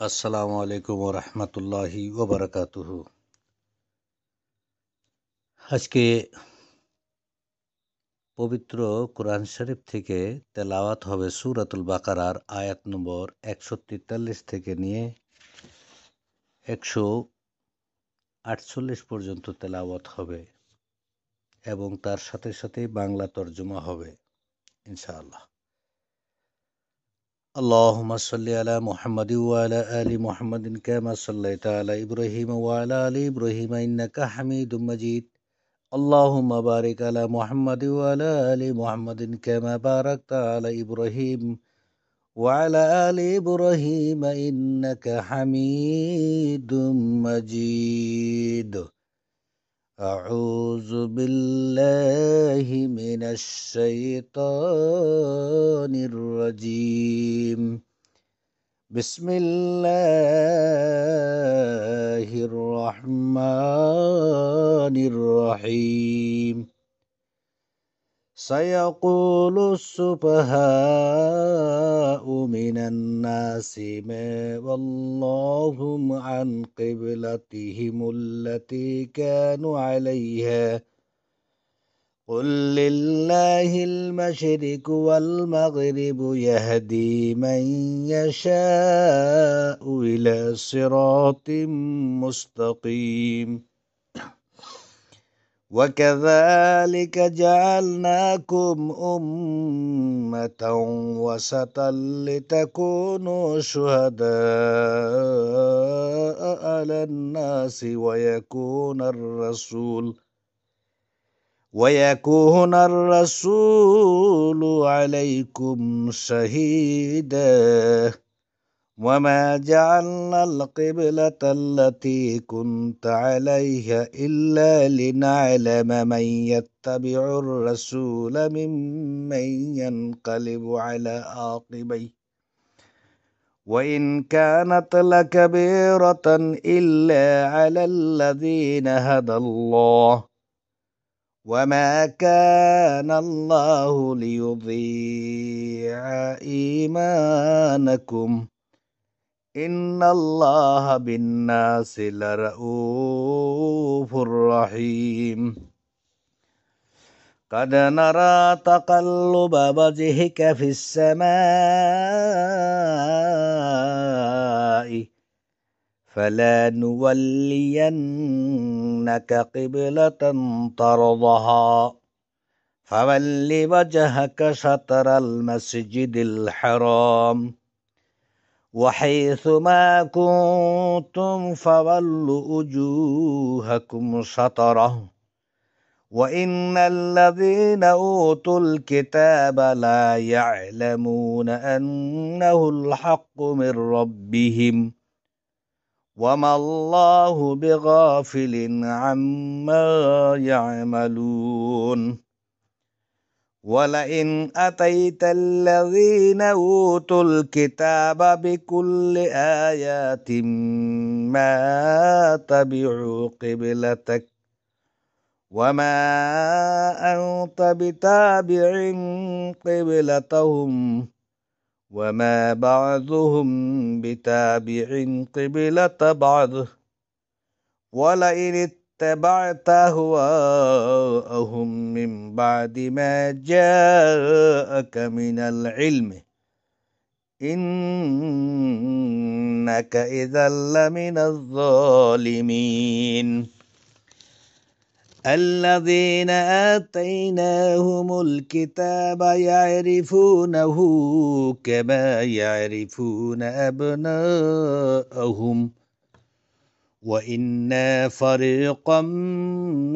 আসসালামু আলাইকুম ওয়া রাহমাতুল্লাহি ওয়া বারাকাতুহু। আজকে পবিত্র কোরআন শরীফ থেকে তেলাওয়াত হবে সূরাতুল বাকারার আয়াত নম্বর 143 থেকে নিয়ে 148 পর্যন্ত তেলাওয়াত হবে এবং তার সাথে সাথে বাংলা তরজমা হবে ইনশাআল্লাহ। اللهم صل على محمد وعلى آل محمد كما صليت على إبراهيم وعلى آل إبراهيم إنك حميد مجيد. اللهم بارك على محمد وعلى آل محمد كما باركت على إبراهيم وعلى آل إبراهيم إنك حميد مجيد. أعوذ بالله من الشيطان الرجيم. بسم الله الرحمن الرحيم. سيقول السفهاء من الناس ما ولاهم عن قبلتهم التي كانوا عليها قل لله المشرق والمغرب يهدي من يشاء إلى صراط مستقيم. وكذلك جعلناكم أمة وسطا لتكونوا شهداء على الناس ويكون الرسول عليكم شهيدا. وما جعلنا القبلة التي كنت عليها إلا لنعلم من يتبع الرسول ممن ينقلب على عاقبيه وإن كانت لكبيرة إلا على الذين هدى الله وما كان الله ليضيع إيمانكم إن الله بالناس لرؤوف رحيم. قد نرى تقلب وجهك في السماء فلنولينك قبلة ترضها فول وجهك شطر المسجد الحرام وحيث ما كنتم فولوا وجوهكم شطره وإن الذين أوتوا الكتاب لا يعلمون أنه الحق من ربهم وما الله بغافل عما يعملون. ولئن أتيت الذين أوتوا الكتاب بكل آيات ما تبعوا قبلتك وما أنت بتابع قبلتهم وما بعضهم بتابع قبلة بعض ولئن اتبعت أهواءهم من بعد ما جاءك من العلم إنك إذا لمن الظالمين. الذين آتيناهم الكتاب يعرفونه كما يعرفون أبناءهم وإن فريقا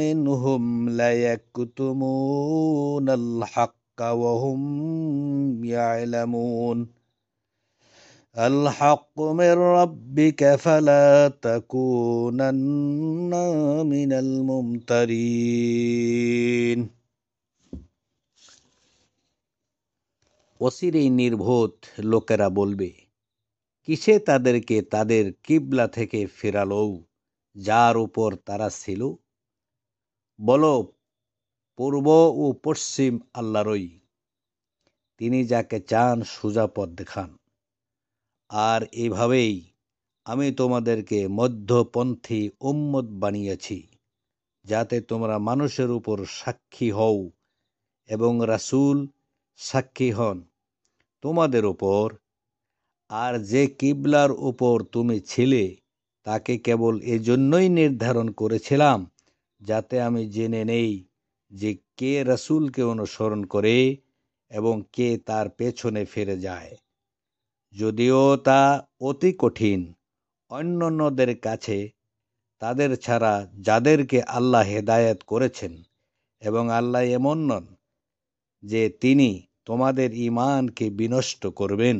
منهم ليكتمون الحق وهم يعلمون. الحق من ربك فلا تكونن من الممترين. অচিরেই নির্বোধ লোকেরা বলবে, কিসে তাদেরকে তাদের কিবলা থেকে ফেরালো যার উপর তারা ছিল? বলো, পূর্ব ও পশ্চিম আল্লাহরই, তিনি যাকে চান সোজা পথ দেখান। আর এভাবেই আমি তোমাদেরকে মধ্যপন্থী উম্মত বানিয়েছি, যাতে তোমরা মানুষের উপর সাক্ষী হও এবং রাসূল সাক্ষী হন তোমাদের উপর। আর যে কিবলার উপর তুমি ছিলে তাকে কেবল এজন্যই নির্ধারণ করেছিলাম যাতে আমি জেনে নেই যে কে রাসূলকে অনুসরণ করে এবং কে তার পেছনে ফিরে যায়, যদিও তা অতি কঠিন অন্যান্যদের কাছে, তাদের ছাড়া যাদেরকে আল্লাহ হেদায়েত করেছেন। এবং আল্লাহ এমন নন যে তিনি তোমাদের ঈমানকে বিনষ্ট করবেন।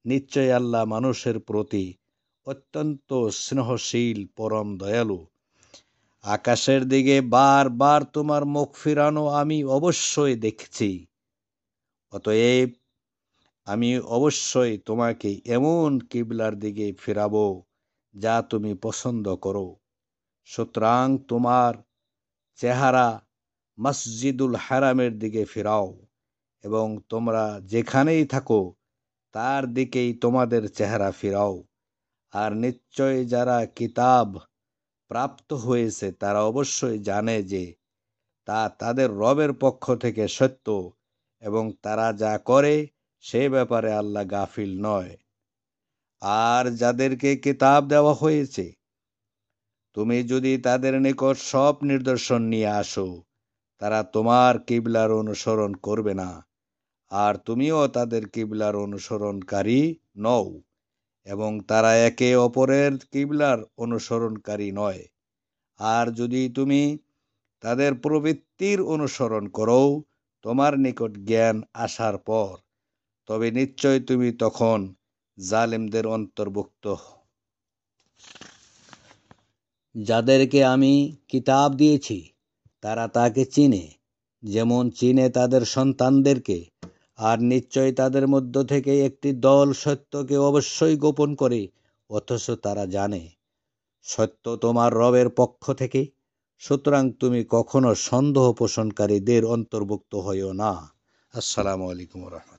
নিশ্চয় আল্লাহ মানুষের প্রতি অত্যন্ত স্নেহশীল, পরম দয়ালু। আকাশের দিকে বারবার তোমার মুখ ফিরানো আমি অবশ্যই দেখছি, অতএব আমি অবশ্যই তোমাকে এমন কিবলার দিকে ফিরাবো যা তুমি পছন্দ করো। সুতরাং তোমার চেহারা মসজিদুল হারামের দিকে ফিরাও এবং তোমরা যেখানেই থাকো তার দিকেই তোমাদের চেহারা ফিরাও। আর নিশ্চয় যারা কিতাব প্রাপ্ত হয়েছে তারা অবশ্যই জানে যে তা তাদের রবের পক্ষ থেকে সত্য, এবং তারা যা করে সে ব্যাপারে আল্লাহ গাফিল নয়। আর যাদেরকে কিতাব দেওয়া হয়েছে তুমি যদি তাদের নিকট সব নিদর্শন নিয়ে আসো, তারা তোমার কিবলার অনুসরণ করবে না, আর তুমিও তাদের কিবলার অনুসরণকারী নও, এবং তারা একে অপরের কিবলার অনুসরণকারী নয়। আর যদি তুমি তাদের প্রবৃত্তির অনুসরণ করো তোমার নিকট জ্ঞান আসার পর, তবে নিশ্চয় তুমি তখন জালিমদের অন্তর্ভুক্ত। যাদেরকে আমি কিতাব দিয়েছি তারা তাকে চিনে, যেমন চিনে তাদের সন্তানদেরকে। আর নিশ্চয় তাদের মধ্য থেকে একটি দল সত্যকে অবশ্যই গোপন করে, অথচ তারা জানে সত্য তোমার রবের পক্ষ থেকে। সুতরাং তুমি কখনো সন্দেহ পোষণকারীদের অন্তর্ভুক্ত হইও না। আসসালামু আলাইকুম ওয়া রাহমাতুল্লাহ।